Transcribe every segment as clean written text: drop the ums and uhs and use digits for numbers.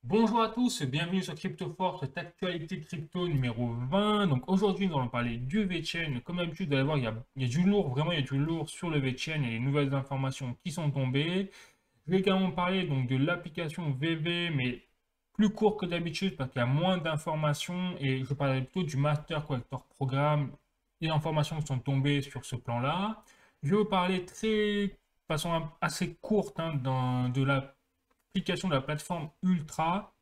Bonjour à tous, bienvenue sur CryptoForce, cette actualité crypto numéro 20. Donc aujourd'hui, nous allons parler du VeChain. Comme d'habitude, vous allez voir, il y a du lourd, vraiment il y a du lourd sur le VeChain et les nouvelles informations qui sont tombées. Je vais également parler donc de l'application VV, mais plus court que d'habitude parce qu'il y a moins d'informations et je parlerai plutôt du Master Collector Programme, les informations qui sont tombées sur ce plan-là. Je vais vous parler de façon assez courte de l'application de la plateforme Ultra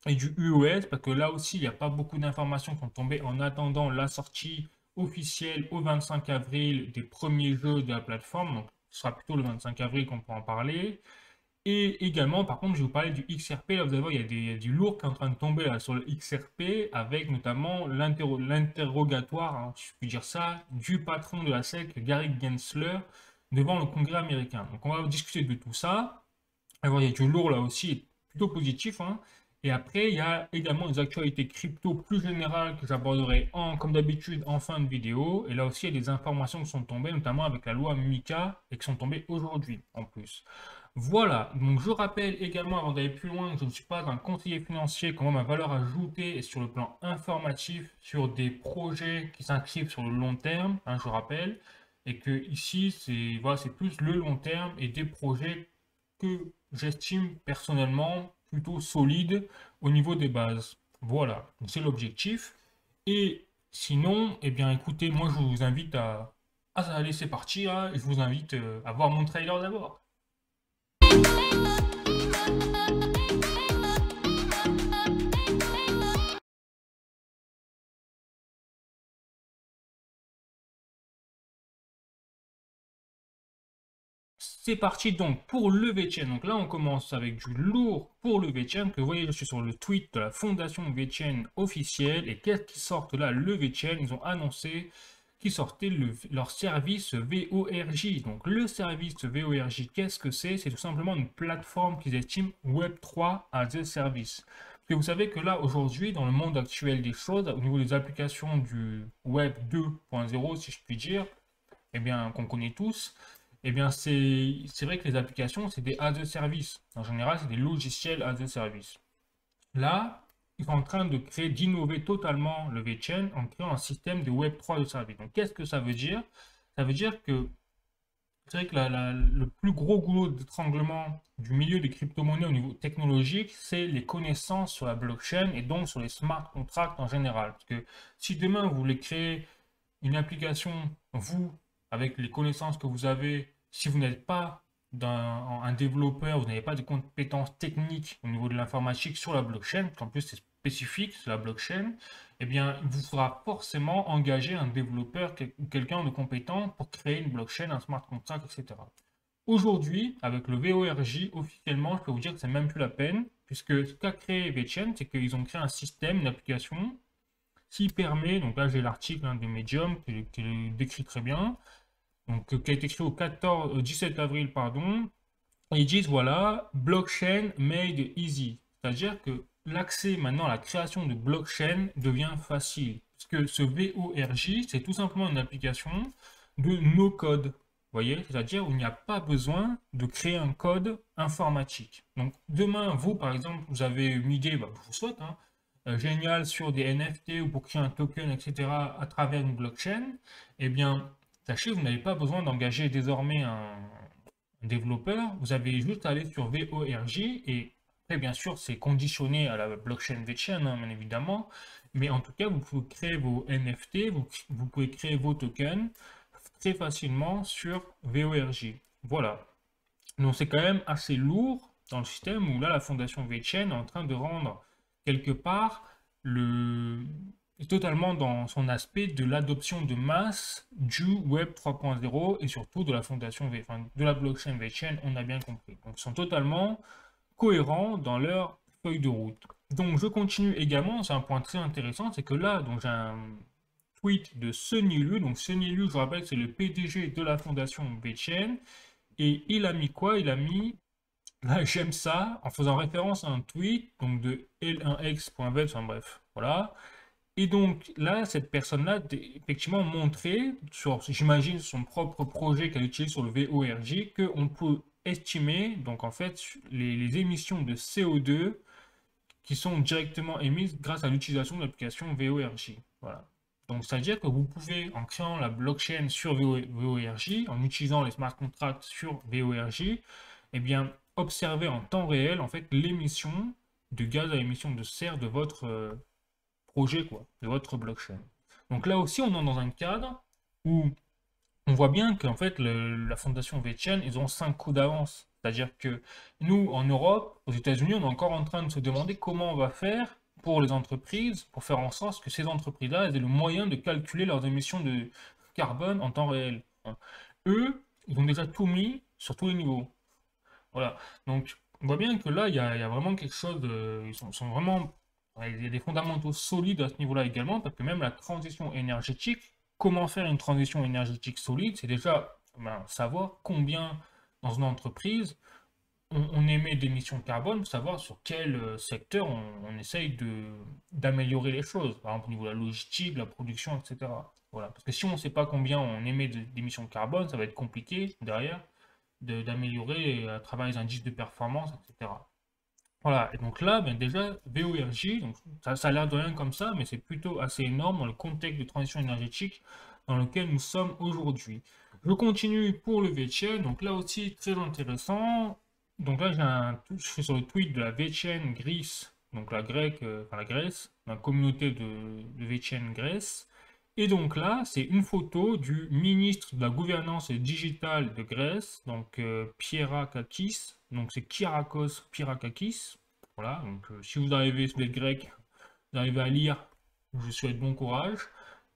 et du UOS, parce que là aussi, il n'y a pas beaucoup d'informations qui sont tombées en attendant la sortie officielle au 25 avril des premiers jeux de la plateforme. Donc, ce sera plutôt le 25 avril qu'on pourra en parler. Et également, par contre, je vais vous parler du XRP. Là, vous allez voir, il y a du lourd qui est en train de tomber là, sur le XRP, avec notamment l'interrogatoire, hein, si je puis dire ça, du patron de la SEC, Gary Gensler, devant le Congrès américain. Donc, on va discuter de tout ça. Alors, il y a du lourd là aussi, plutôt positif, hein. Et après, il y a également des actualités crypto plus générales que j'aborderai comme d'habitude en fin de vidéo. Et là aussi, il y a des informations qui sont tombées, notamment avec la loi MiCA, et qui sont tombées aujourd'hui en plus. Voilà, donc je rappelle également, avant d'aller plus loin, que je ne suis pas un conseiller financier, comment ma valeur ajoutée est sur le plan informatif, sur des projets qui s'inscrivent sur le long terme, hein, je rappelle, et que ici, c'est voilà, c'est plus le long terme et des projets que j'estime personnellement plutôt solides au niveau des bases. Voilà, c'est l'objectif. Et sinon, eh bien écoutez, moi je vous invite à laisser partir, hein, et je vous invite à voir mon trailer d'abord. C'est parti donc pour le VeChain. Donc là, on commence avec du lourd pour le VeChain. Que vous voyez, je suis sur le tweet de la fondation VeChain officielle. Et qu'est-ce qui sort là, le VeChain? Ils ont annoncé qu'ils sortaient leur service VORJ. Donc le service VORJ, qu'est-ce que c'est? C'est tout simplement une plateforme qu'ils estiment Web3 as a service. Parce que vous savez que là, aujourd'hui, dans le monde actuel des choses, au niveau des applications du Web 2.0, si je puis dire, eh bien, qu'on connaît tous, eh bien, c'est vrai que les applications, c'est des as a service. En général, c'est des logiciels as a service. Là, ils sont en train de créer, d'innover totalement le VeChain en créant un système de Web3 de service. Donc, qu'est-ce que ça veut dire? Ça veut dire que c'est vrai que le plus gros goulot d'étranglement du milieu des crypto-monnaies au niveau technologique, c'est les connaissances sur la blockchain et donc sur les smart contracts en général. Parce que si demain vous voulez créer une application, vous, avec les connaissances que vous avez, si vous n'êtes pas un développeur, vous n'avez pas de compétences techniques au niveau de l'informatique sur la blockchain, parce qu'en plus c'est spécifique sur la blockchain, eh bien, il vous faudra forcément engager un développeur ou quelqu'un de compétent pour créer une blockchain, un smart contract, etc. Aujourd'hui, avec le VORJ, officiellement, je peux vous dire que c'est même plus la peine, puisque ce qu'a créé VeChain, c'est qu'ils ont créé un système, une application qui permet, donc là j'ai l'article de Medium qui le décrit très bien, donc qui a été écrit au 17 avril, pardon, et ils disent voilà, blockchain made easy, c'est-à-dire que l'accès maintenant à la création de blockchain devient facile, puisque ce VORJ, c'est tout simplement une application de no-code, vous voyez, c'est-à-dire où il n'y a pas besoin de créer un code informatique. Donc demain, vous par exemple, vous avez une idée, bah, je vous souhaite, hein, génial sur des NFT ou pour créer un token, etc., à travers une blockchain, eh bien, sachez que vous n'avez pas besoin d'engager désormais un développeur. Vous avez juste à aller sur VORJ et après, bien sûr, c'est conditionné à la blockchain VeChain, hein, bien évidemment. Mais en tout cas, vous pouvez créer vos NFT, vous pouvez créer vos tokens très facilement sur VORJ. Voilà. Donc c'est quand même assez lourd dans le système où là la fondation VeChain est en train de rendre quelque part le totalement dans son aspect de l'adoption de masse du Web 3.0 et surtout de la fondation enfin, de la blockchain VeChain, on a bien compris. Donc ils sont totalement cohérents dans leur feuille de route. Donc je continue également, c'est un point très intéressant, c'est que là, donc j'ai un tweet de Sunny Lu. Donc Sunny Lu, je rappelle, c'est le PDG de la fondation VeChain. Et il a mis quoi? Il a mis, là j'aime ça, en faisant référence à un tweet donc de L1x.vet, enfin bref, voilà. Et donc là, cette personne-là a effectivement montré, sur, j'imagine, son propre projet qu'elle utilise sur le VORJ, qu'on peut estimer, donc en fait, les émissions de CO2 qui sont directement émises grâce à l'utilisation de l'application VORJ. Voilà. Donc, c'est-à-dire que vous pouvez, en créant la blockchain sur VORJ, en utilisant les smart contracts sur VORJ, eh bien, observer en temps réel, en fait, l'émission de gaz à émission de serre de votre projet, quoi, de votre blockchain. Donc là aussi, on est dans un cadre où on voit bien qu'en fait, la fondation VeChain, ils ont 5 coups d'avance. C'est-à-dire que nous, en Europe, aux États-Unis, on est encore en train de se demander comment on va faire pour les entreprises, pour faire en sorte que ces entreprises-là aient le moyen de calculer leurs émissions de carbone en temps réel. Eux, ils ont déjà tout mis sur tous les niveaux. Voilà. Donc, on voit bien que là, il y a vraiment quelque chose de. Ils sont vraiment. Il y a des fondamentaux solides à ce niveau-là également, parce que même la transition énergétique, comment faire une transition énergétique solide, c'est déjà savoir combien dans une entreprise on émet d'émissions de carbone, savoir sur quel secteur on essaye d'améliorer les choses, par exemple au niveau de la logistique, la production, etc. Voilà. Parce que si on ne sait pas combien on émet d'émissions de carbone, ça va être compliqué derrière d'améliorer à travers les indices de performance, etc. Voilà, et donc là, ben déjà, VORJ, donc ça a l'air de rien comme ça, mais c'est plutôt assez énorme dans le contexte de transition énergétique dans lequel nous sommes aujourd'hui. Je continue pour le VeChain, donc là aussi très intéressant. Donc là, je suis sur le tweet de la VeChain Greece, donc la grecque, enfin la Grèce, la communauté de VeChain Grèce. Et donc là, c'est une photo du ministre de la gouvernance digitale de Grèce, donc Pierrakakis, donc c'est Kyriakos Pierrakakis. Voilà, donc si vous arrivez, si vous êtes grec, vous arrivez à lire, je vous souhaite bon courage.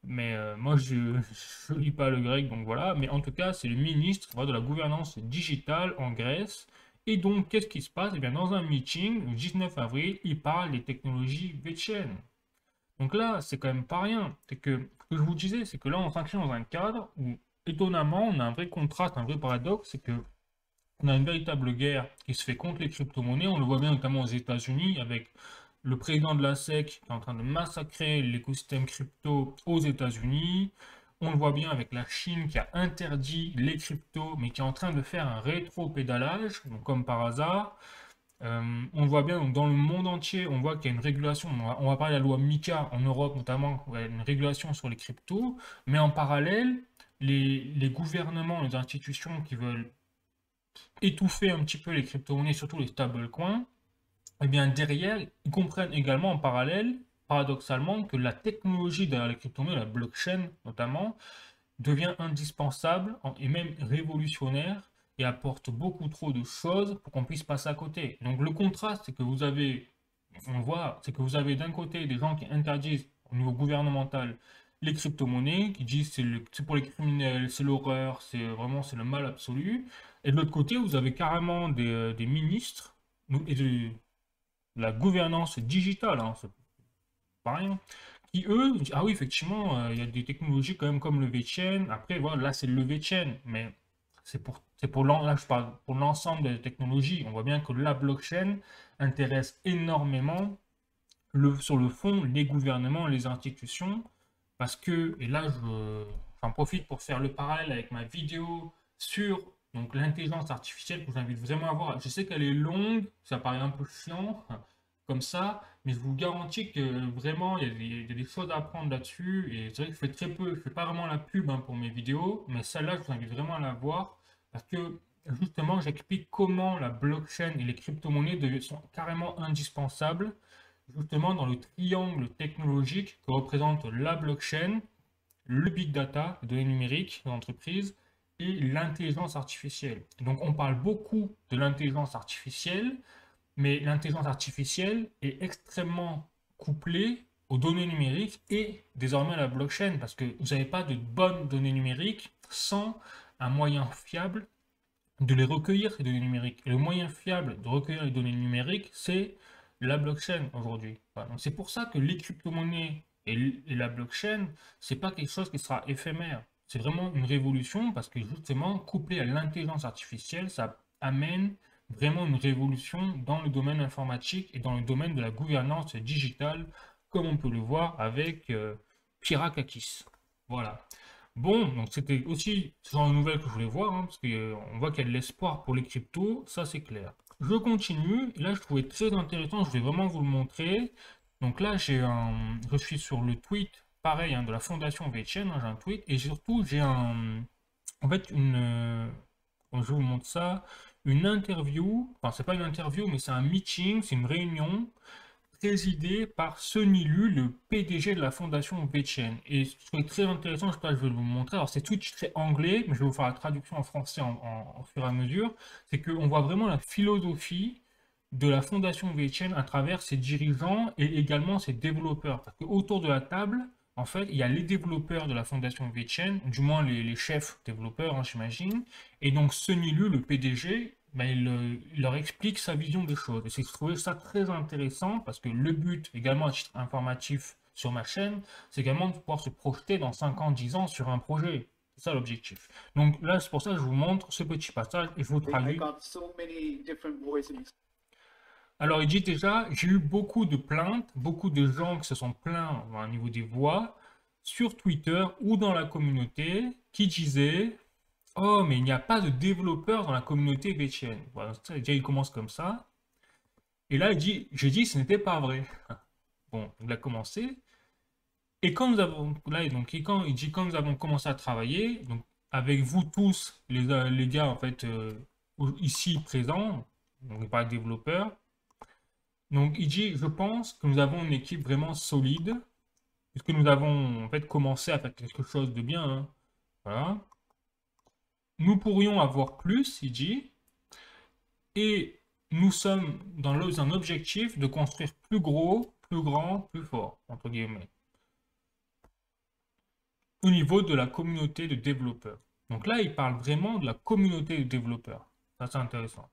Mais moi, je ne lis pas le grec, donc voilà. Mais en tout cas, c'est le ministre voilà, de la gouvernance digitale en Grèce. Et donc, qu'est-ce qui se passe? Eh bien, dans un meeting, le 19 avril, il parle des technologies VeChain. Donc là, c'est quand même pas rien. C'est que, ce que je vous disais, c'est que là, on s'inscrit dans un cadre où, étonnamment, on a un vrai contraste, un vrai paradoxe, c'est que on a une véritable guerre qui se fait contre les crypto-monnaies. On le voit bien notamment aux États-Unis avec le président de la SEC qui est en train de massacrer l'écosystème crypto aux États-Unis. On le voit bien avec la Chine qui a interdit les cryptos, mais qui est en train de faire un rétro-pédalage, donc comme par hasard. On le voit bien donc, dans le monde entier, on voit qu'il y a une régulation. On va parler de la loi MiCA en Europe notamment, où il y a une régulation sur les cryptos, mais en parallèle, les gouvernements, les institutions qui veulent étouffer un petit peu les crypto-monnaies, surtout les stablecoins, et bien derrière, ils comprennent également en parallèle, paradoxalement, que la technologie derrière les crypto-monnaies, la blockchain notamment, devient indispensable et même révolutionnaire et apporte beaucoup trop de choses pour qu'on puisse passer à côté. Donc le contraste, c'est que vous avez, on le voit, c'est que vous avez d'un côté des gens qui interdisent au niveau gouvernemental les crypto-monnaies, qui disent c'est pour les criminels, c'est l'horreur, c'est le mal absolu. Et de l'autre côté, vous avez carrément des ministres et de la gouvernance digitale, hein, c'est pas rien, qui eux disent, ah oui, effectivement, il y a des technologies quand même comme le VeChain. Après, voilà, là c'est le VeChain, mais là, je parle pour l'ensemble des technologies. On voit bien que la blockchain intéresse énormément sur le fond les gouvernements, les institutions, parce que, et là j'en profite pour faire le parallèle avec ma vidéo sur donc l'intelligence artificielle que j'invite vraiment à voir. Je sais qu'elle est longue, ça paraît un peu chiant comme ça, mais je vous garantis que vraiment il y a des choses à apprendre là-dessus. Et c'est vrai que je fais très peu, je fais pas vraiment la pub hein, pour mes vidéos, mais celle-là je vous invite vraiment à la voir parce que justement j'explique comment la blockchain et les crypto-monnaies sont carrément indispensables justement dans le triangle technologique que représente la blockchain, le big data, les données numériques de l'entreprise, et l'intelligence artificielle. Donc on parle beaucoup de l'intelligence artificielle, mais l'intelligence artificielle est extrêmement couplée aux données numériques et désormais à la blockchain, parce que vous n'avez pas de bonnes données numériques sans un moyen fiable de les recueillir, ces données numériques. Et le moyen fiable de recueillir les données numériques, c'est la blockchain aujourd'hui. Voilà. Donc c'est pour ça que les crypto-monnaies et la blockchain, c'est pas quelque chose qui sera éphémère. C'est vraiment une révolution parce que justement, couplé à l'intelligence artificielle, ça amène vraiment une révolution dans le domaine informatique et dans le domaine de la gouvernance digitale, comme on peut le voir avec Pierrakakis. Voilà. Bon, donc c'était aussi ce genre de nouvelles que je voulais voir, hein, parce qu'on voit qu'il y a de l'espoir pour les cryptos, ça c'est clair. je continue. Et là, je trouvais très intéressant. Je vais vraiment vous le montrer. Donc là, je suis sur le tweet, pareil, hein, de la fondation VChain. Hein, j'ai un tweet. Et surtout, en fait, je vous montre ça. Une interview. Enfin, c'est pas une interview, mais c'est un meeting, c'est une réunion présidé par Sonny Lu, le PDG de la fondation VChain. Et ce qui est très intéressant, je sais pas, je vais vous le montrer. Alors, c'est tout très anglais, mais je vais vous faire la traduction en français au fur et à mesure. C'est qu'on voit vraiment la philosophie de la fondation VChain à travers ses dirigeants et également ses développeurs. Parce qu'autour de la table, en fait, il y a les développeurs de la fondation VChain, du moins les chefs développeurs, hein, j'imagine. Et donc, Sonny Lu, le PDG, ben, il leur explique sa vision des choses. Et c'est que je trouvais ça très intéressant parce que le but, également à titre informatif sur ma chaîne, c'est également de pouvoir se projeter dans 5 ans, 10 ans sur un projet. C'est ça l'objectif. Donc là, c'est pour ça que je vous montre ce petit passage et je vous traduis. Alors, il dit déjà, j'ai eu beaucoup de plaintes, beaucoup de gens qui se sont plaints au niveau des voix sur Twitter ou dans la communauté qui disaient oh, mais il n'y a pas de développeurs dans la communauté VChain. Voilà, déjà, il commence comme ça. Et là, il dit, je dis, ce n'était pas vrai. Bon, il a commencé. Et quand nous avons, là, donc, quand il dit, quand nous avons commencé à travailler, donc, avec vous tous, les gars, en fait, ici présents, donc, pas développeurs, donc, il dit, je pense que nous avons une équipe vraiment solide, puisque nous avons, en fait, commencé à faire quelque chose de bien, hein. Voilà. Nous pourrions avoir plus, il dit, et nous sommes dans un objectif de construire plus gros, plus grand, plus fort, entre guillemets, au niveau de la communauté de développeurs. Donc là, il parle vraiment de la communauté de développeurs. Ça, c'est intéressant.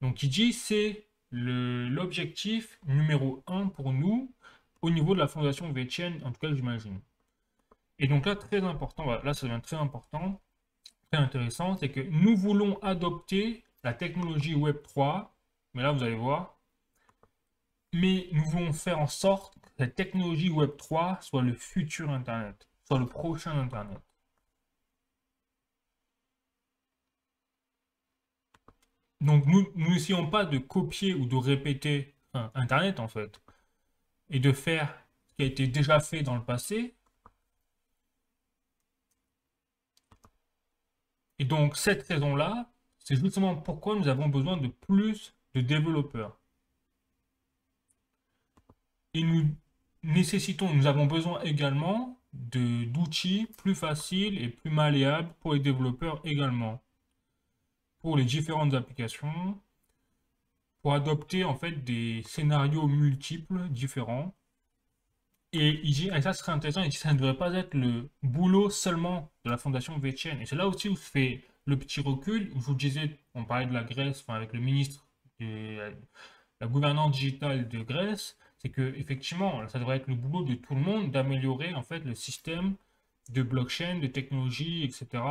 Donc, il dit c'est l'objectif numéro un pour nous au niveau de la fondation VChain, en tout cas, j'imagine. Et donc là, très important, voilà, là, ça devient très important, très intéressant, c'est que nous voulons adopter la technologie Web3, mais là, vous allez voir, mais nous voulons faire en sorte que la technologie Web3 soit le futur Internet, soit le prochain Internet. Donc nous n'essayons pas de copier ou de répéter Internet en fait, et de faire ce qui a été déjà fait dans le passé. Et donc cette raison-là, c'est justement pourquoi nous avons besoin de plus de développeurs. Et nous avons besoin également d'outils plus faciles et plus malléables pour les développeurs également, pour les différentes applications, pour adopter en fait des scénarios multiples différents. Et il dit, et ça serait intéressant, il dit, ça ne devrait pas être le boulot seulement de la fondation VChain. Et c'est là aussi où je fais le petit recul, où je vous disais, on parlait de la Grèce, enfin avec le ministre de la gouvernance digitale de Grèce, c'est que effectivement, ça devrait être le boulot de tout le monde d'améliorer en fait le système de blockchain, de technologie, etc.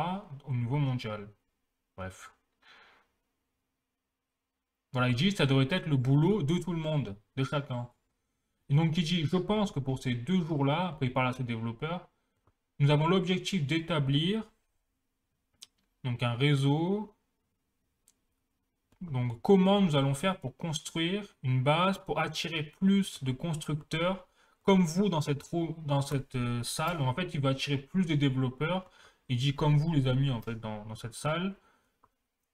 au niveau mondial. Bref. Voilà, il dit, ça devrait être le boulot de tout le monde, de chacun. Et donc, il dit, je pense que pour ces 2 jours-là, après il parle à ses développeurs, nous avons l'objectif d'établir donc un réseau. Donc, comment nous allons faire pour construire une base, pour attirer plus de constructeurs comme vous dans cette salle. Donc, en fait, il va attirer plus de développeurs. Il dit comme vous, les amis, en fait, dans cette salle.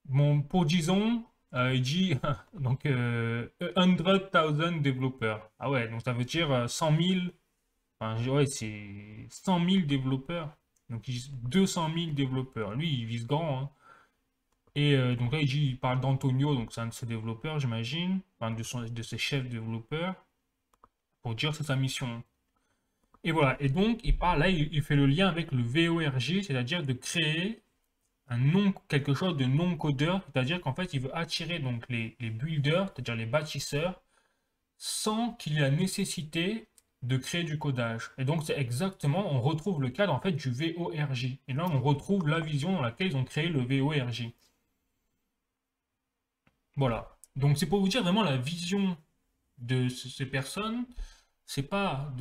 Bon, pour disons, il dit donc 100,000 développeurs. Ah ouais, donc ça veut dire 100 000. Enfin, ouais, c'est 100 000 développeurs. Donc, ils disent 200 000 développeurs. Lui, il vise grand, hein. Et donc là, il parle d'Antonio, donc c'est un de ses développeurs, j'imagine, enfin, de ses chefs développeurs, pour dire que c'est sa mission. Et voilà, et donc il parle, là, il fait le lien avec le VORJ, c'est-à-dire de créer quelque chose de non-codeur, c'est-à-dire qu'en fait, il veut attirer donc les builders, c'est-à-dire les bâtisseurs, sans qu'il y ait la nécessité de créer du codage. Et donc, c'est exactement, on retrouve le cadre en fait du VORJ. Et là, on retrouve la vision dans laquelle ils ont créé le VORJ. Voilà. Donc, c'est pour vous dire vraiment la vision de ces personnes. C'est pas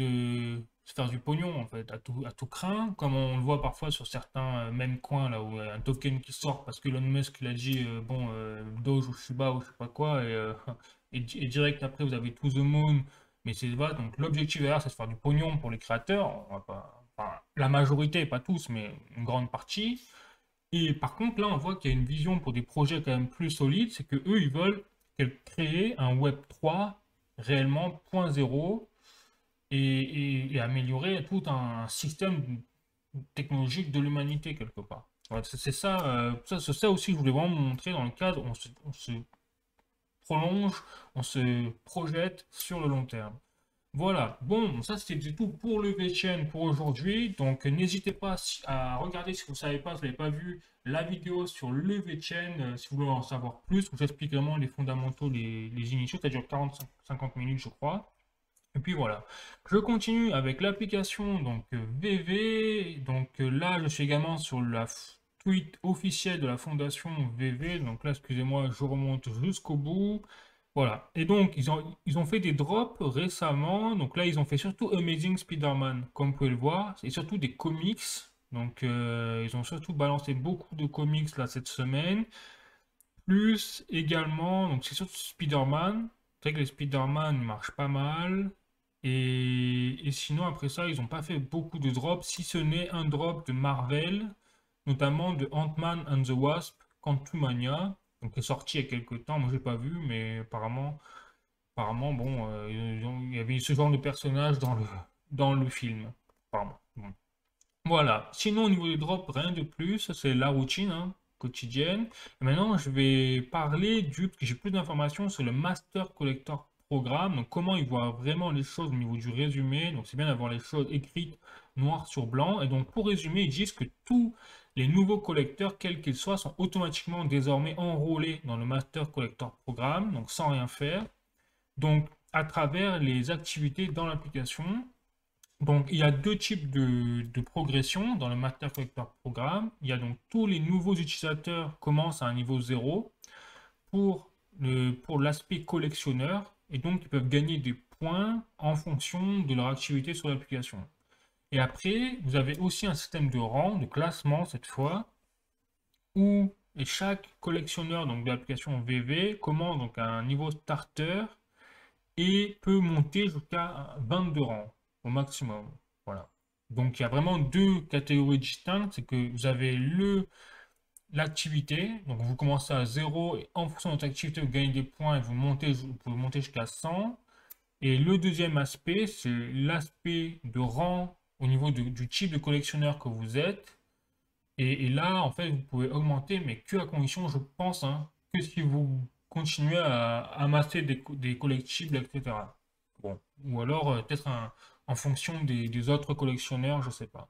se faire du pognon en fait, à tout craint, comme on le voit parfois sur certains mêmes coins là où un token qui sort parce que Elon Musk il a dit bon Doge ou Shiba ou je sais pas quoi et direct après vous avez To The Moon, mais c'est voilà, donc l'objectif derrière c'est de faire du pognon pour les créateurs, on va pas, enfin, la majorité, pas tous, mais une grande partie. Et par contre là on voit qu'il y a une vision pour des projets quand même plus solides, c'est que eux ils veulent créer un Web 3 réellement point zéro et améliorer tout un système technologique de l'humanité quelque part. Voilà, c'est ça, c'est ça aussi que je voulais vraiment montrer dans le cadre où on se prolonge, on se projette sur le long terme. Voilà, bon, ça c'était tout pour le VChain pour aujourd'hui. Donc n'hésitez pas à regarder si vous ne savez pas, si vous n'avez pas vu la vidéo sur le VChain, si vous voulez en savoir plus, où j'explique vraiment les fondamentaux, les initiaux, ça dure 40-50 minutes je crois. Et puis voilà, je continue avec l'application donc VV. Donc là, je suis également sur la tweet officielle de la fondation VV. Donc là, excusez-moi, je remonte jusqu'au bout. Voilà. Et donc, ils ont fait des drops récemment. Donc là, ils ont fait surtout Amazing Spider-Man, comme vous pouvez le voir. Et surtout des comics. Donc, ils ont surtout balancé beaucoup de comics là cette semaine. Plus également, donc c'est surtout Spider-Man. C'est vrai que les Spider-Man marchent pas mal. Et sinon, après ça, ils n'ont pas fait beaucoup de drops, si ce n'est un drop de Marvel, notamment de Ant-Man and the Wasp, Quantumania, donc qui est sorti il y a quelques temps. Moi, j'ai pas vu, mais apparemment bon, il y avait ce genre de personnage dans le film. Apparemment. Bon. Voilà. Sinon, au niveau des drops, rien de plus. C'est la routine hein, quotidienne. Et maintenant, je vais parler parce que j'ai plus d'informations sur le Master Collector Programme. Donc, comment ils voient vraiment les choses au niveau du résumé. Donc, c'est bien d'avoir les choses écrites noir sur blanc. Et donc, pour résumer, ils disent que tous les nouveaux collecteurs, quels qu'ils soient, sont automatiquement désormais enrôlés dans le Master Collector Programme. Donc, sans rien faire. Donc, à travers les activités dans l'application. Donc, il y a deux types de progression dans le Master Collector Programme. Il y a donc tous les nouveaux utilisateurs commencent à un niveau 0 pour l'aspect collectionneur et donc ils peuvent gagner des points en fonction de leur activité sur l'application. Et après, vous avez aussi un système de rang, de classement cette fois, où chaque collectionneur donc, de l'application VV commence donc à un niveau starter et peut monter jusqu'à 22 rangs au maximum. Voilà. Donc il y a vraiment deux catégories distinctes, c'est que vous avez l'activité, donc vous commencez à 0 et en fonction de votre activité vous gagnez des points et vous pouvez monter jusqu'à 100. Et le deuxième aspect, c'est l'aspect de rang au niveau du type de collectionneur que vous êtes. Et là, en fait, vous pouvez augmenter, mais que à condition, je pense, hein, que si vous continuez à amasser des collectibles, etc. Bon, ou alors peut-être en fonction des autres collectionneurs, je sais pas.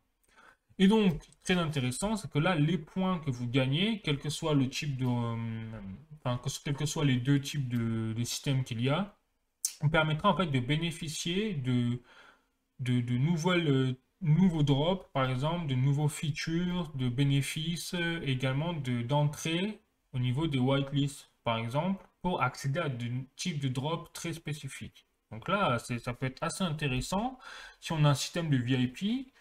Et donc, très intéressant, c'est que là, les points que vous gagnez, quel que soit le type enfin, quels que soient les deux types de systèmes qu'il y a, vous permettra en fait de bénéficier de nouveaux drops, par exemple, de nouveaux features, de bénéfices, également d'entrée au niveau des whitelists, par exemple, pour accéder à des types de drops très spécifiques. Donc là, ça peut être assez intéressant. Si on a un système de VIP,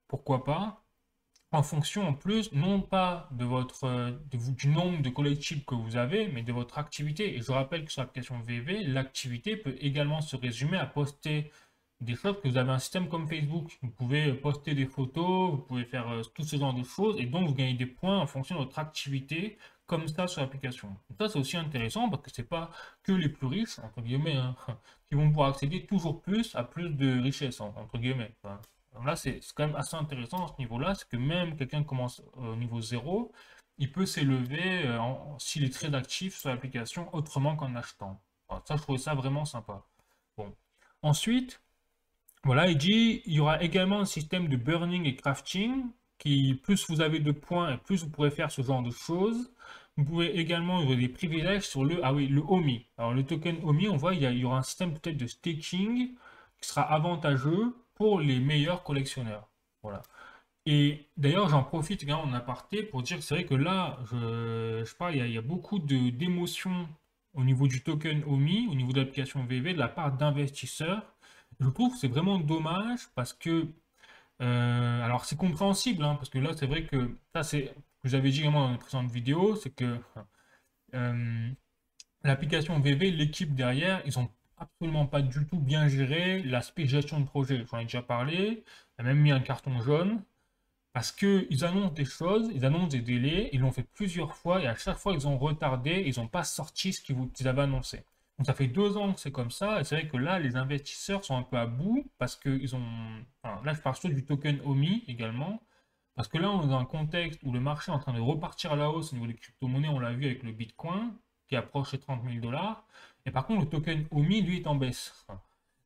pourquoi pas, en fonction en plus, non pas du nombre de collectibles que vous avez, mais de votre activité. Et je rappelle que sur l'application VV, l'activité peut également se résumer à poster des choses que vous avez un système comme Facebook. Vous pouvez poster des photos, vous pouvez faire tout ce genre de choses, et donc vous gagnez des points en fonction de votre activité, comme ça sur l'application. Ça, c'est aussi intéressant parce que c'est pas que les plus riches, entre guillemets, hein, qui vont pouvoir accéder toujours plus à plus de richesses, entre guillemets. Enfin, là, c'est quand même assez intéressant à ce niveau-là, c'est que même quelqu'un qui commence au niveau 0, il peut s'élever s'il est très actif sur l'application autrement qu'en achetant. Alors, ça, je trouvais ça vraiment sympa. Bon. Ensuite, voilà, il dit il y aura également un système de burning et crafting qui, plus vous avez de points et plus vous pourrez faire ce genre de choses. Vous pouvez également avoir des privilèges sur le OMI. Alors le token OMI, on voit il y aura un système peut-être de staking qui sera avantageux pour les meilleurs collectionneurs. Voilà. Et d'ailleurs, j'en profite également en aparté pour dire que c'est vrai que là, je parle, il y a beaucoup d'émotions au niveau du token OMI, au niveau de l'application VV, de la part d'investisseurs. Je trouve que c'est vraiment dommage parce que, alors c'est compréhensible, hein, parce que là c'est vrai que ça c'est ce que j'avais dit également dans les précédentes vidéos, c'est que euh, l'application VV, l'équipe derrière, ils ont absolument pas du tout bien géré l'aspect gestion de projet. J'en ai déjà parlé, il a même mis un carton jaune. Parce qu'ils annoncent des choses, ils annoncent des délais, ils l'ont fait plusieurs fois et à chaque fois ils ont retardé, ils n'ont pas sorti ce qu'ils avaient annoncé. Donc ça fait 2 ans que c'est comme ça et c'est vrai que là les investisseurs sont un peu à bout parce qu'ils ont... Enfin, là je parle surtout du token OMI également, parce que là on est dans un contexte où le marché est en train de repartir à la hausse au niveau des crypto-monnaies, on l'a vu avec le Bitcoin qui approche les 30 000 dollars, et par contre le token OMI lui est en baisse.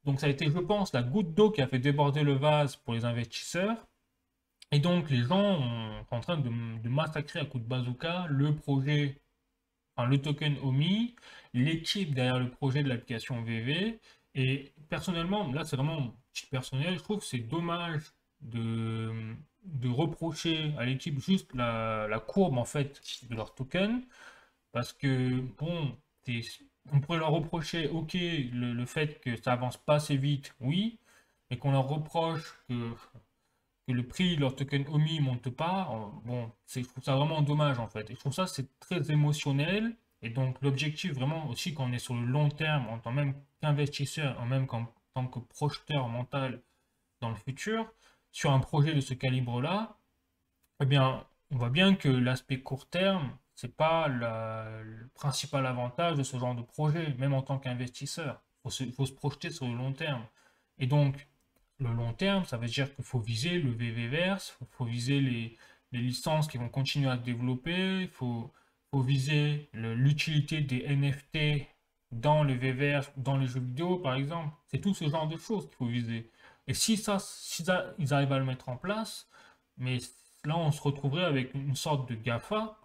Donc ça a été je pense la goutte d'eau qui a fait déborder le vase pour les investisseurs. Et donc, les gens sont en train de massacrer à coups de bazooka le projet, enfin, le token OMI, l'équipe derrière le projet de l'application VV. Et personnellement, là, c'est vraiment titre personnel, je trouve que c'est dommage de, de reprocher à l'équipe juste la courbe, en fait, de leur token. Parce que, bon, on pourrait leur reprocher, ok, le fait que ça avance pas assez vite, oui, mais qu'on leur reproche que le prix, leur token OMI monte pas, bon, je trouve ça vraiment dommage en fait. Et je trouve ça c'est très émotionnel. Et donc l'objectif vraiment aussi quand on est sur le long terme, en tant même qu'investisseur, en même qu'en tant que projeteur mental dans le futur, sur un projet de ce calibre-là, eh bien, on voit bien que l'aspect court terme, c'est pas le principal avantage de ce genre de projet, même en tant qu'investisseur. Il faut se projeter sur le long terme. Et donc, le long terme, ça veut dire qu'il faut viser le VV-verse, il faut viser les licences qui vont continuer à se développer, faut viser l'utilité des NFT dans le VV-verse, dans les jeux vidéo par exemple. C'est tout ce genre de choses qu'il faut viser. Et si ils arrivent à le mettre en place, mais là on se retrouverait avec une sorte de GAFA,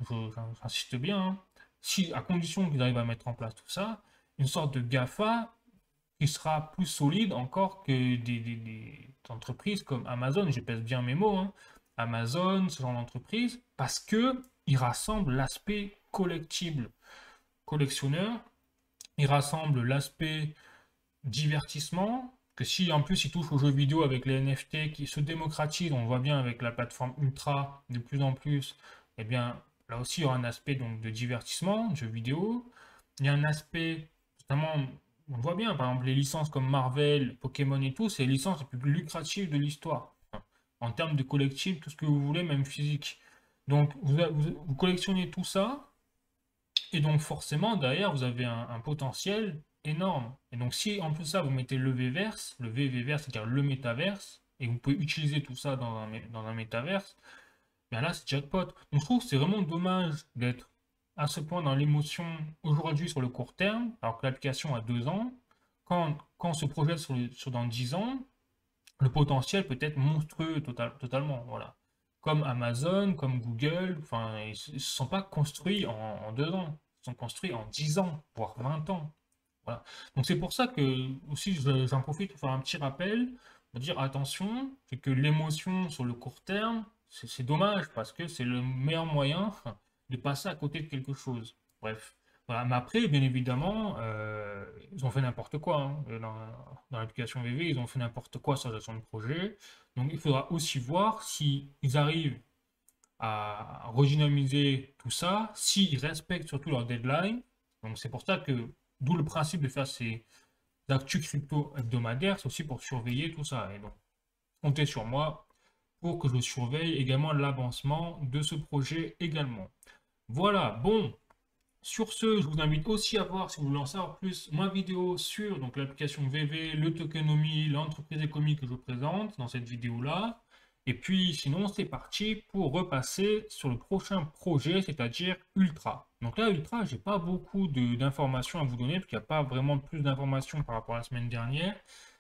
j'insiste bien, hein, si, à condition qu'ils arrivent à mettre en place tout ça, une sorte de GAFA qui sera plus solide encore que des entreprises comme Amazon, je pèse bien mes mots, hein, Amazon, ce genre d'entreprise, parce que il rassemble l'aspect collectible, collectionneur, il rassemble l'aspect divertissement, que si en plus il touche aux jeux vidéo avec les NFT qui se démocratisent, on voit bien avec la plateforme Ultra de plus en plus, eh bien là aussi il y aura un aspect donc de divertissement, de jeux vidéo, il y a un aspect, notamment, on voit bien, par exemple, les licences comme Marvel, Pokémon et tout, c'est les licences les plus lucratives de l'histoire. En termes de collectif, tout ce que vous voulez, même physique. Donc, vous collectionnez tout ça, et donc forcément, derrière, vous avez un potentiel énorme. Et donc, si en plus de ça, vous mettez le VV-verse, c'est-à-dire le métaverse, et vous pouvez utiliser tout ça dans un métaverse, bien là, c'est jackpot. Donc, je trouve que c'est vraiment dommage d'être à ce point dans l'émotion aujourd'hui sur le court terme, alors que l'application a 2 ans. Quand on se projette sur dans 10 ans, le potentiel peut être monstrueux totalement. Voilà. Comme Amazon, comme Google, enfin, ils ne se sont pas construits en 2 ans. Ils sont construits en 10 ans, voire 20 ans. Voilà. Donc c'est pour ça que aussi j'en profite pour faire un petit rappel, de dire attention, c'est que l'émotion sur le court terme, c'est dommage parce que c'est le meilleur moyen de passer à côté de quelque chose. Bref. Voilà. Mais après, bien évidemment, ils ont fait n'importe quoi, hein. Dans l'application VV, ils ont fait n'importe quoi sur la gestion de projet. Donc il faudra aussi voir si ils arrivent à redynamiser tout ça, s'ils respectent surtout leurs deadlines. Donc c'est pour ça que, d'où le principe de faire ces actus crypto hebdomadaires, c'est aussi pour surveiller tout ça. Et donc, comptez sur moi pour que je surveille également l'avancement de ce projet également. Voilà, bon, sur ce, je vous invite aussi à voir, si vous voulez en savoir plus, ma vidéo sur donc l'application VV, le tokenomie, l'entreprise économique que je présente dans cette vidéo-là. Et puis sinon, c'est parti pour repasser sur le prochain projet, c'est-à-dire Ultra. Donc là, Ultra, j'ai pas beaucoup d'informations à vous donner, parce qu'il n'y a pas vraiment plus d'informations par rapport à la semaine dernière,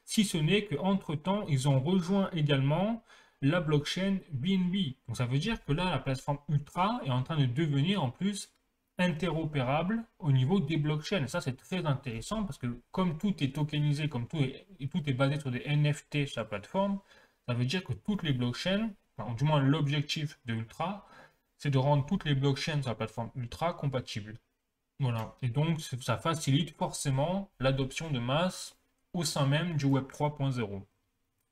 si ce n'est qu'entre-temps, ils ont rejoint également la blockchain BNB. Donc ça veut dire que là, la plateforme Ultra est en train de devenir en plus interopérable au niveau des blockchains. Et ça, c'est très intéressant parce que comme tout est tokenisé, comme tout est basé sur des NFT sur la plateforme, ça veut dire que toutes les blockchains, enfin, du moins l'objectif de Ultra, c'est de rendre toutes les blockchains sur la plateforme Ultra compatibles. Voilà. Et donc, ça facilite forcément l'adoption de masse au sein même du Web 3.0.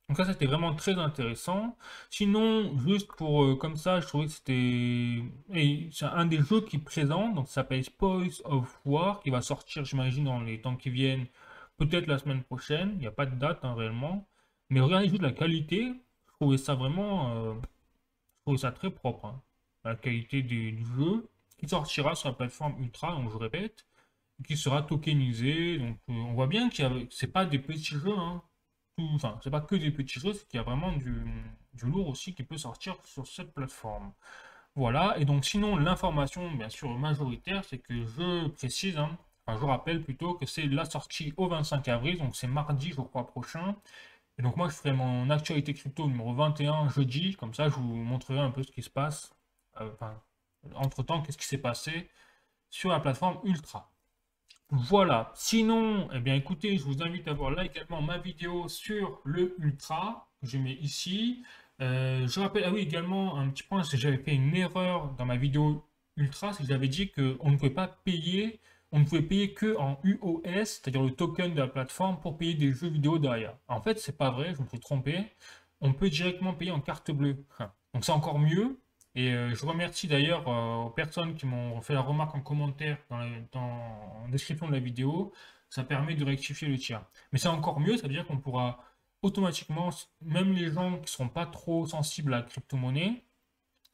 Donc ça, c'était vraiment très intéressant. Sinon, juste pour comme ça, je trouvais que c'était c'est un des jeux qui présente, donc ça s'appelle Spoils of War, qui va sortir, j'imagine, dans les temps qui viennent, peut-être la semaine prochaine. Il n'y a pas de date hein, réellement. Mais regardez juste la qualité. Je trouvais ça vraiment, je trouvais ça très propre, hein. La qualité du jeu qui sortira sur la plateforme Ultra, donc je répète, qui sera tokenisé. Donc on voit bien c'est pas des petits jeux, hein. Enfin, c'est pas que des petits jeux, c'est qu'il y a vraiment du lourd aussi qui peut sortir sur cette plateforme. Voilà, et donc sinon l'information bien sûr majoritaire, c'est que je précise, hein, enfin je rappelle plutôt que c'est la sortie au 25 avril, donc c'est mardi je crois prochain. Et donc moi je ferai mon actualité crypto numéro 21 jeudi, comme ça je vous montrerai un peu ce qui se passe, enfin, entre-temps qu'est-ce qui s'est passé sur la plateforme Ultra. Voilà. Sinon, eh bien écoutez, je vous invite à voir là également ma vidéo sur le Ultra, que je mets ici. Je rappelle, ah oui, également un petit point, c'est que j'avais fait une erreur dans ma vidéo Ultra, c'est que j'avais dit qu'on ne pouvait pas payer, on ne pouvait payer que en UOS, c'est-à-dire le token de la plateforme, pour payer des jeux vidéo derrière. En fait, c'est pas vrai, je me suis trompé. On peut directement payer en carte bleue. Donc c'est encore mieux. Et je remercie d'ailleurs aux personnes qui m'ont fait la remarque en commentaire en description de la vidéo. Ça permet de rectifier le tir. Mais c'est encore mieux, ça veut dire qu'on pourra automatiquement, même les gens qui ne seront pas trop sensibles à la crypto-monnaie,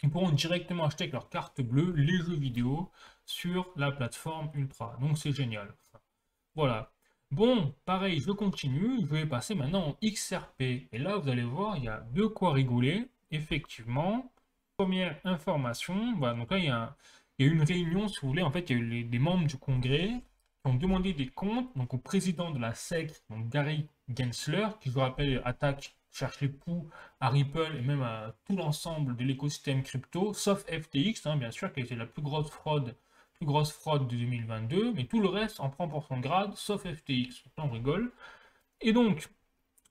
ils pourront directement acheter avec leur carte bleue les jeux vidéo sur la plateforme Ultra. Donc c'est génial. Voilà. Bon, pareil, je continue. Je vais passer maintenant en XRP. Et là, vous allez voir, il y a de quoi rigoler. Effectivement, première information. Voilà, donc là, il y a eu une réunion, si vous voulez. En fait, il y a eu des membres du Congrès qui ont demandé des comptes donc, au président de la SEC, donc Gary Gensler, qui, je vous rappelle, attaque, cherche les poux à Ripple et même à tout l'ensemble de l'écosystème crypto, sauf FTX, hein, bien sûr, qui a été la plus grosse fraude de 2022, mais tout le reste en prend pour son grade, sauf FTX. On rigole. Et donc,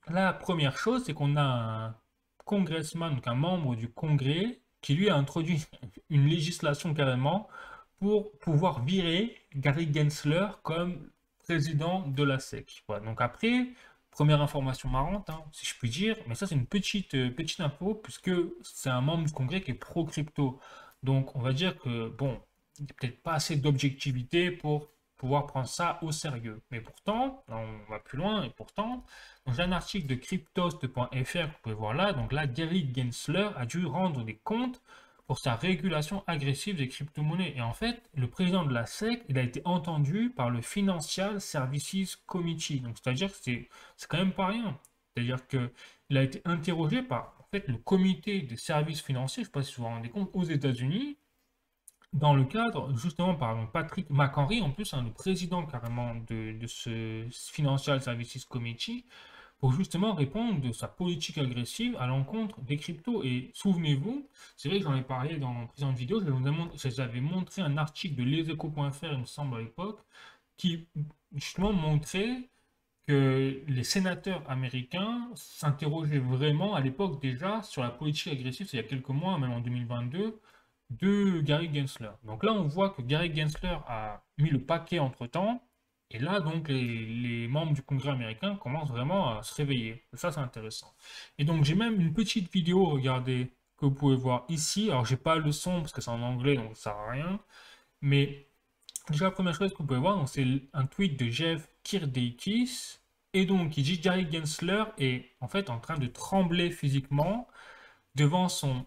la première chose, c'est qu'on a un congressman, donc un membre du Congrès, qui lui a introduit une législation carrément pour pouvoir virer Gary Gensler comme président de la SEC. Voilà. Donc après, première information marrante, hein, si je puis dire, mais ça c'est une petite info, puisque c'est un membre du Congrès qui est pro-crypto. Donc on va dire que, bon, il n'y a peut-être pas assez d'objectivité pour pouvoir prendre ça au sérieux. Mais pourtant, là, on va plus loin, et pourtant, j'ai un article de cryptost.fr que vous pouvez voir là. Donc là, Gary Gensler a dû rendre des comptes pour sa régulation agressive des crypto-monnaies. Et en fait, le président de la SEC, il a été entendu par le Financial Services Committee. Donc c'est-à-dire que c'est quand même pas rien. C'est-à-dire qu'il a été interrogé par en fait, le comité des services financiers, je ne sais pas si vous vous rendez compte, aux États-Unis, dans le cadre, justement, par exemple, Patrick McHenry, en plus, hein, le président carrément de ce Financial Services Committee, pour justement répondre de sa politique agressive à l'encontre des cryptos. Et souvenez-vous, c'est vrai que j'en ai parlé dans une précédente vidéo, j'avais montré un article de leséchos.fr, il me semble, à l'époque, qui justement montrait que les sénateurs américains s'interrogeaient vraiment à l'époque déjà sur la politique agressive, c'est il y a quelques mois, même en 2022, de Gary Gensler. Donc là, on voit que Gary Gensler a mis le paquet entre-temps, et là, donc, les membres du Congrès américain commencent vraiment à se réveiller. Ça, c'est intéressant. Et donc, j'ai même une petite vidéo, regardez, que vous pouvez voir ici. Alors, j'ai pas le son parce que c'est en anglais, donc ça sert à rien. Mais déjà, la première chose que vous pouvez voir, c'est un tweet de Jeff Kirdeikis. Et donc, il dit Gary Gensler est en fait en train de trembler physiquement devant son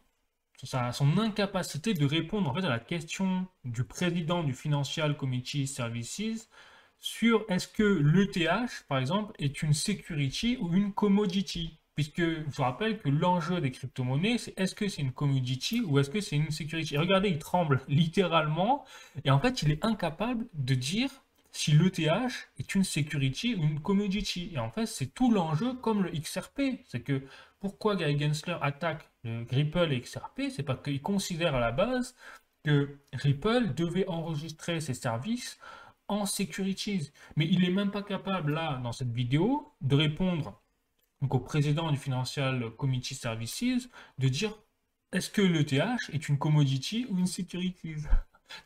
incapacité de répondre en fait à la question du président du Financial Committee Services sur est-ce que l'ETH, par exemple, est une security ou une commodity. Puisque je vous rappelle que l'enjeu des crypto-monnaies, c'est est-ce que c'est une commodity ou est-ce que c'est une security. Et regardez, il tremble littéralement. Et en fait, il est incapable de dire si l'ETH est une security ou une commodity. Et en fait, c'est tout l'enjeu comme le XRP. C'est que pourquoi Gary Gensler attaque le Ripple et XRP, c'est parce qu'il considère à la base que Ripple devait enregistrer ses services en securities. Mais il n'est même pas capable, là, dans cette vidéo, de répondre donc, au président du Financial Committee Services, de dire est-ce que l'ETH est une commodity ou une securities.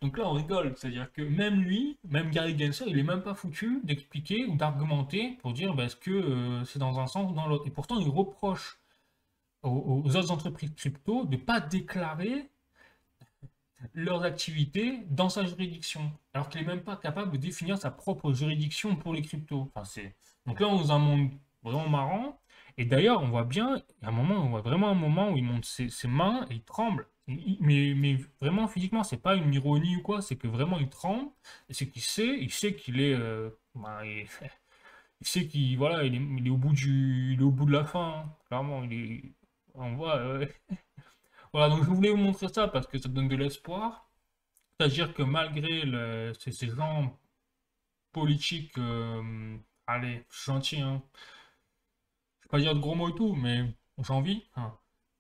Donc là, on rigole. C'est-à-dire que même lui, même Gary Gensler, il est même pas foutu d'expliquer ou d'argumenter pour dire bah, est-ce que c'est dans un sens ou dans l'autre. Et pourtant, il reproche aux autres entreprises crypto de ne pas déclarer leurs activités dans sa juridiction, alors qu'il n'est même pas capable de définir sa propre juridiction pour les cryptos. Enfin, c'est... Donc là, on est dans un monde vraiment marrant. Et d'ailleurs, on voit bien, il y a un moment, on voit vraiment un moment où il monte ses mains et il tremble. Mais vraiment physiquement, c'est pas une ironie ou quoi, c'est que vraiment il tremble. Et c'est il sait qu'il est, il sait qu'il, voilà, il est au bout il est au bout de la fin, hein. Clairement, on voit. Voilà, donc je voulais vous montrer ça parce que ça donne de l'espoir. C'est-à-dire que malgré ces gens politiques, allez, je suis gentil, hein, je vais pas dire de gros mots et tout, mais j'ai envie, hein.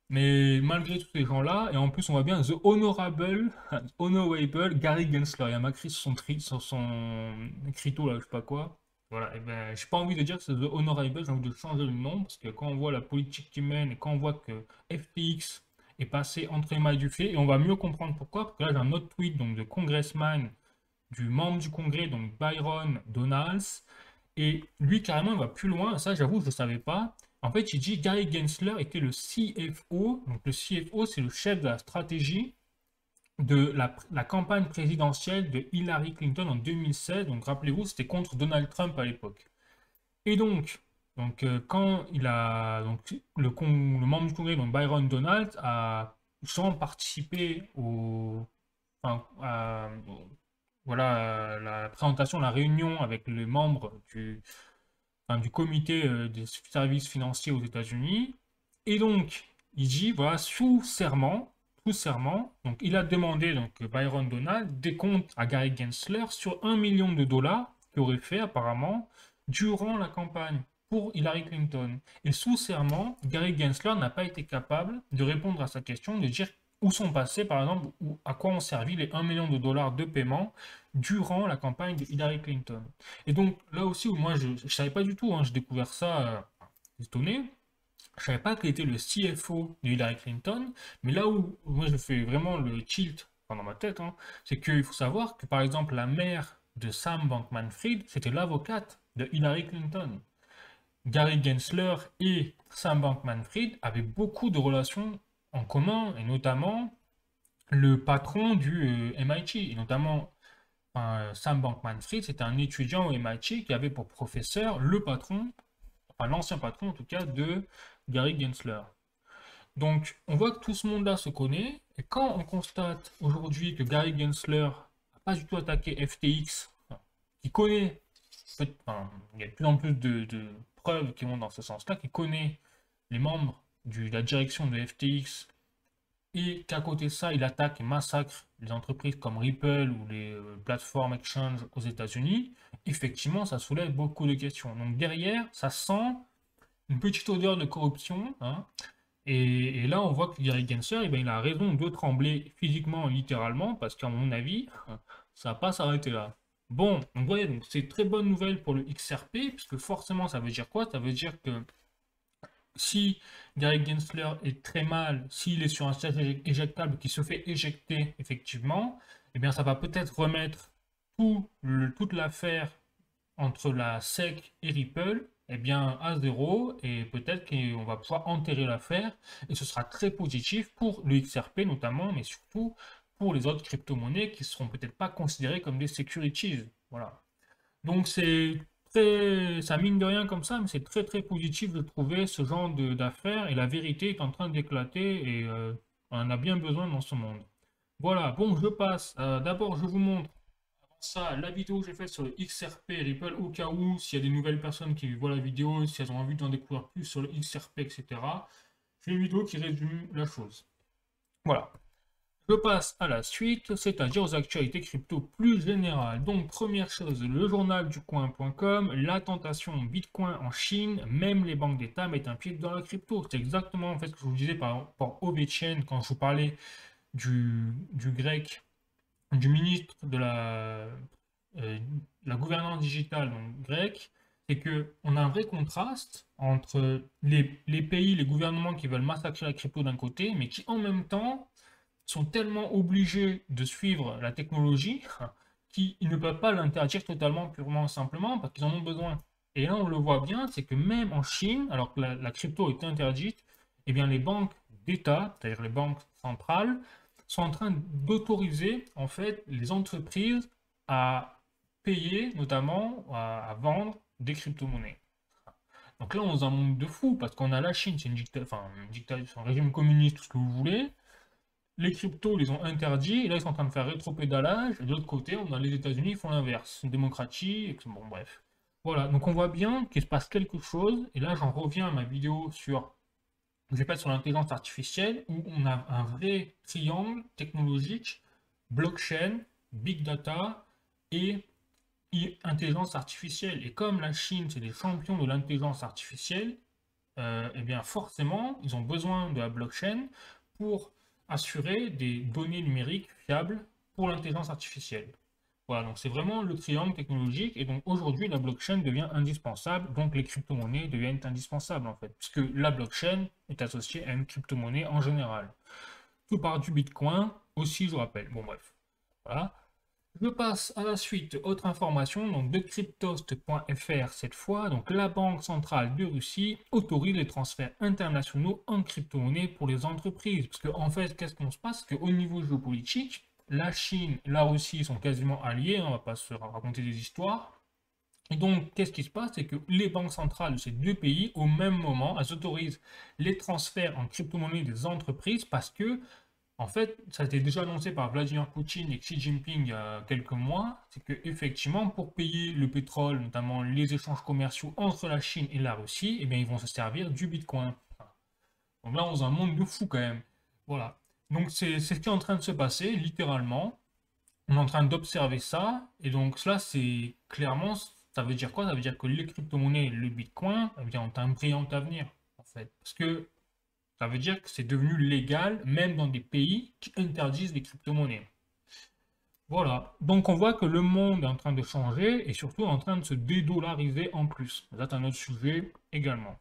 Mais malgré tous ces gens-là, et en plus on voit bien The Honorable, Honorable Gary Gensler, il y a marqué sur son écriteau là, je sais pas quoi. Voilà, et ben j'ai pas envie de dire que c'est The Honorable, j'ai envie de changer le nom, parce que quand on voit la politique qu'il mène, et quand on voit que FTX est passé entre les mailles du filet, et on va mieux comprendre pourquoi, parce que là j'ai un autre tweet donc de Congressman, du membre du Congrès, donc Byron Donalds, et lui, carrément, il va plus loin. Ça, j'avoue, je ne savais pas. En fait, il dit Gary Gensler était le CFO. Donc, le CFO, c'est le chef de la stratégie de la campagne présidentielle de Hillary Clinton en 2016. Donc, rappelez-vous, c'était contre Donald Trump à l'époque. Et quand il a. Donc, le membre du Congrès, donc Byron Donald, a justement participé enfin, voilà, la présentation, la réunion avec les membres du comité des services financiers aux États-Unis. Et donc, il dit, voilà, sous serment, donc il a demandé, donc Byron Donald, des comptes à Gary Gensler sur 1 million de dollars qu'il aurait fait apparemment durant la campagne pour Hillary Clinton. Et sous serment, Gary Gensler n'a pas été capable de répondre à sa question, de dire où sont passés, par exemple, ou à quoi ont servi les 1 million de dollars de paiement durant la campagne de Hillary Clinton. Et donc là aussi, moi je ne savais pas du tout, hein, j'ai découvert ça étonné. Je savais pas qu'il était le CFO de Hillary Clinton, mais là où moi je fais vraiment le tilt dans ma tête, hein, c'est qu'il faut savoir que par exemple la mère de Sam Bankman-Fried, c'était l'avocate de Hillary Clinton. Gary Gensler et Sam Bankman-Fried avaient beaucoup de relations en commun, et notamment le patron du MIT, et notamment Sam Bankman-Fried, c'était un étudiant au MIT qui avait pour professeur le patron, enfin l'ancien patron en tout cas, de Gary Gensler. Donc on voit que tout ce monde-là se connaît, et quand on constate aujourd'hui que Gary Gensler n'a pas du tout attaqué FTX, qui connaît, enfin, il y a de plus en plus de preuves qui vont dans ce sens-là, qui connaît les membres de la direction de FTX, et qu'à côté de ça, il attaque et massacre les entreprises comme Ripple ou les plateformes exchange aux États-Unis, effectivement, ça soulève beaucoup de questions. Donc derrière, ça sent une petite odeur de corruption, hein. Et là, on voit que Gary Gensler, eh ben, il a raison de trembler physiquement, littéralement, parce qu'à mon avis, ça va pas s'arrêter là. Bon, donc voyez, donc c'est très bonne nouvelle pour le XRP, puisque forcément, ça veut dire quoi? Ça veut dire que si Gary Gensler est très mal, s'il est sur un siège éjectable qui se fait éjecter effectivement, eh bien ça va peut-être remettre toute l'affaire entre la SEC et Ripple eh bien, à zéro, et peut-être qu'on va pouvoir enterrer l'affaire, et ce sera très positif pour le XRP notamment, mais surtout pour les autres crypto-monnaies qui ne seront peut-être pas considérées comme des securities. Voilà. Donc c'est ça mine de rien comme ça, mais c'est très très positif de trouver ce genre d'affaires et la vérité est en train d'éclater et on en a bien besoin dans ce monde. Voilà, bon, je passe. D'abord, je vous montre avant ça la vidéo que j'ai faite sur le XRP Ripple au cas où, s'il y a des nouvelles personnes qui voient la vidéo, si elles ont envie d'en découvrir plus sur le XRP, etc. J'ai une vidéo qui résume la chose. Voilà. Je passe à la suite, c'est-à-dire aux actualités crypto plus générales. Donc, première chose, le journal du coin.com, la tentation Bitcoin en Chine, même les banques d'État mettent un pied dans la crypto. C'est exactement en fait ce que je vous disais par Ovechien quand je vous parlais du grec, du ministre de la gouvernance digitale donc, grec. C'est qu'on a un vrai contraste entre les pays, les gouvernements qui veulent massacrer la crypto d'un côté, mais qui en même temps sont tellement obligés de suivre la technologie qu'ils ne peuvent pas l'interdire totalement, purement simplement, parce qu'ils en ont besoin. Et là, on le voit bien, c'est que même en Chine, alors que la crypto est interdite, eh bien les banques d'État, c'est-à-dire les banques centrales, sont en train d'autoriser en fait les entreprises à payer, notamment à vendre des crypto-monnaies. Donc là, on est dans un monde de fou, parce qu'on a la Chine, c'est une dictature, c'est un régime communiste, tout ce que vous voulez. Les cryptos, ils les ont interdits, et là, ils sont en train de faire rétropédalage. Et de l'autre côté, on a les États-Unis, ils font l'inverse. C'est une démocratie, bon, bref. Voilà, donc on voit bien qu'il se passe quelque chose, et là, j'en reviens à ma vidéo sur, j'ai fait sur l'intelligence artificielle, où on a un vrai triangle technologique, blockchain, big data et intelligence artificielle. Et comme la Chine, c'est des champions de l'intelligence artificielle, eh bien forcément, ils ont besoin de la blockchain pour assurer des données numériques fiables pour l'intelligence artificielle. Voilà, donc c'est vraiment le triangle technologique, et donc aujourd'hui la blockchain devient indispensable, donc les crypto-monnaies deviennent indispensables en fait, puisque la blockchain est associée à une crypto-monnaie en général. Tout part du Bitcoin aussi, je vous rappelle. Bon bref, voilà. Je passe à la suite, autre information, donc de cryptost.fr cette fois, donc la Banque centrale de Russie autorise les transferts internationaux en crypto-monnaie pour les entreprises. Parce qu'en fait, qu'est-ce qu'on se passe? Qu'au niveau géopolitique, la Chine et la Russie sont quasiment alliés, on ne va pas se raconter des histoires. Et donc, qu'est-ce qui se passe? C'est que les banques centrales de ces deux pays, au même moment, elles autorisent les transferts en crypto-monnaie des entreprises parce que en fait, ça a été déjà annoncé par Vladimir Poutine et Xi Jinping il y a quelques mois, c'est que effectivement, pour payer le pétrole, notamment les échanges commerciaux entre la Chine et la Russie, eh bien, ils vont se servir du Bitcoin. Donc là, on est dans un monde de fou quand même. Voilà. Donc c'est ce qui est en train de se passer, littéralement. On est en train d'observer ça, et donc cela, c'est clairement, ça veut dire quoi? Ça veut dire que les crypto-monnaies, le Bitcoin, eh bien, ont un brillant avenir, en fait. Parce que ça veut dire que c'est devenu légal, même dans des pays qui interdisent les crypto-monnaies. Voilà. Donc on voit que le monde est en train de changer et surtout en train de se dédollariser en plus. C'est un autre sujet également.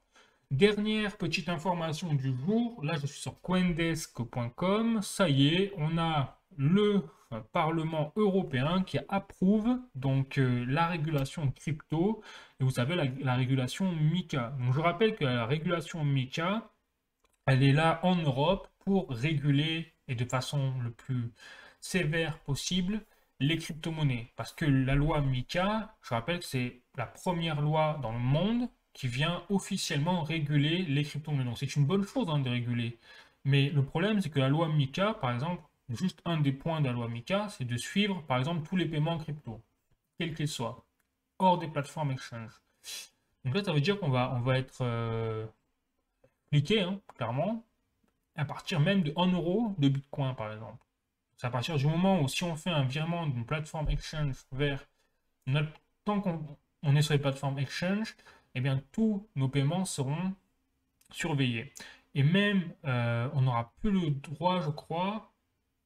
Dernière petite information du jour, là je suis sur coindesk.com, ça y est, on a le Parlement européen qui approuve donc la régulation crypto, et vous savez la régulation MiCA. Donc je rappelle que la régulation MiCA, elle est là en Europe pour réguler et de façon le plus sévère possible les crypto-monnaies. Parce que la loi MiCA, je rappelle que c'est la première loi dans le monde qui vient officiellement réguler les crypto-monnaies. Donc c'est une bonne chose de réguler. Mais le problème, c'est que la loi MiCA, par exemple, juste un des points de la loi MiCA, c'est de suivre, par exemple, tous les paiements crypto, quels qu'ils soient, hors des plateformes exchange. Donc là, ça veut dire qu'on va être cliqué, clairement, à partir même de 1 euro de Bitcoin, par exemple. C'est à partir du moment où si on fait un virement d'une plateforme exchange vers notre, tant qu'on est sur les plateformes exchange, eh bien tous nos paiements seront surveillés. Et même, on n'aura plus le droit, je crois.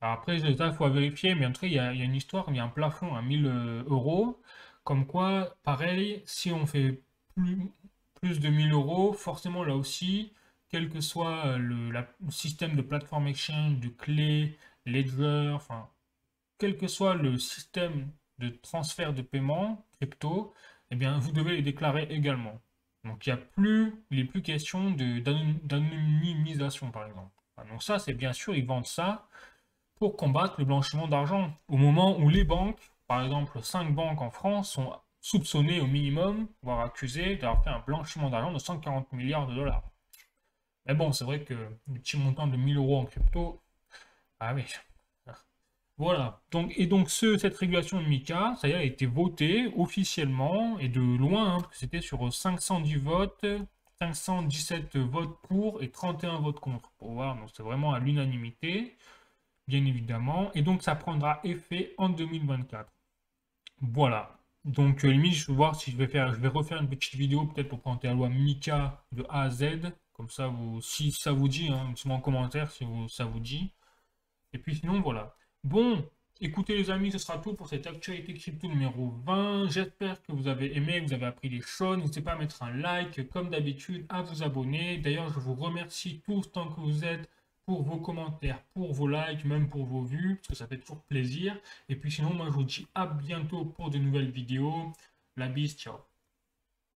Alors après, il faut vérifier, mais en tout cas, il y a une histoire, il y a un plafond à 1000 euros. Comme quoi, pareil, si on fait plus de 1000 euros, forcément là aussi, quel que soit le système de plateforme exchange, de clé, ledger, enfin, quel que soit le système de transfert de paiement crypto, eh bien, vous devez les déclarer également. Donc, il n'est plus question d'anonymisation, par exemple. Donc ça, c'est bien sûr, ils vendent ça pour combattre le blanchiment d'argent. Au moment où les banques, par exemple 5 banques en France, sont soupçonnées au minimum, voire accusées d'avoir fait un blanchiment d'argent de 140 milliards de dollars. Mais bon, c'est vrai que le petit montant de 1000 euros en crypto, ah oui. Voilà. Donc cette régulation de MiCA, ça y est, a été votée officiellement et de loin, parce que c'était sur 510 votes, 517 votes pour et 31 votes contre. Pour voir, donc c'est vraiment à l'unanimité, bien évidemment. Et donc ça prendra effet en 2024. Voilà. Donc limite, je vais voir si je vais refaire une petite vidéo peut-être pour présenter la loi MiCA de A à Z. Comme ça, si ça vous dit, dites-moi en commentaire si ça vous dit. Et puis sinon, voilà. Bon, écoutez les amis, ce sera tout pour cette actualité crypto numéro 20. J'espère que vous avez aimé, que vous avez appris des choses. N'hésitez pas à mettre un like, comme d'habitude, à vous abonner. D'ailleurs, je vous remercie tous tant que vous êtes pour vos commentaires, pour vos likes, même pour vos vues, parce que ça fait toujours plaisir. Et puis sinon, moi je vous dis à bientôt pour de nouvelles vidéos. La bise, ciao.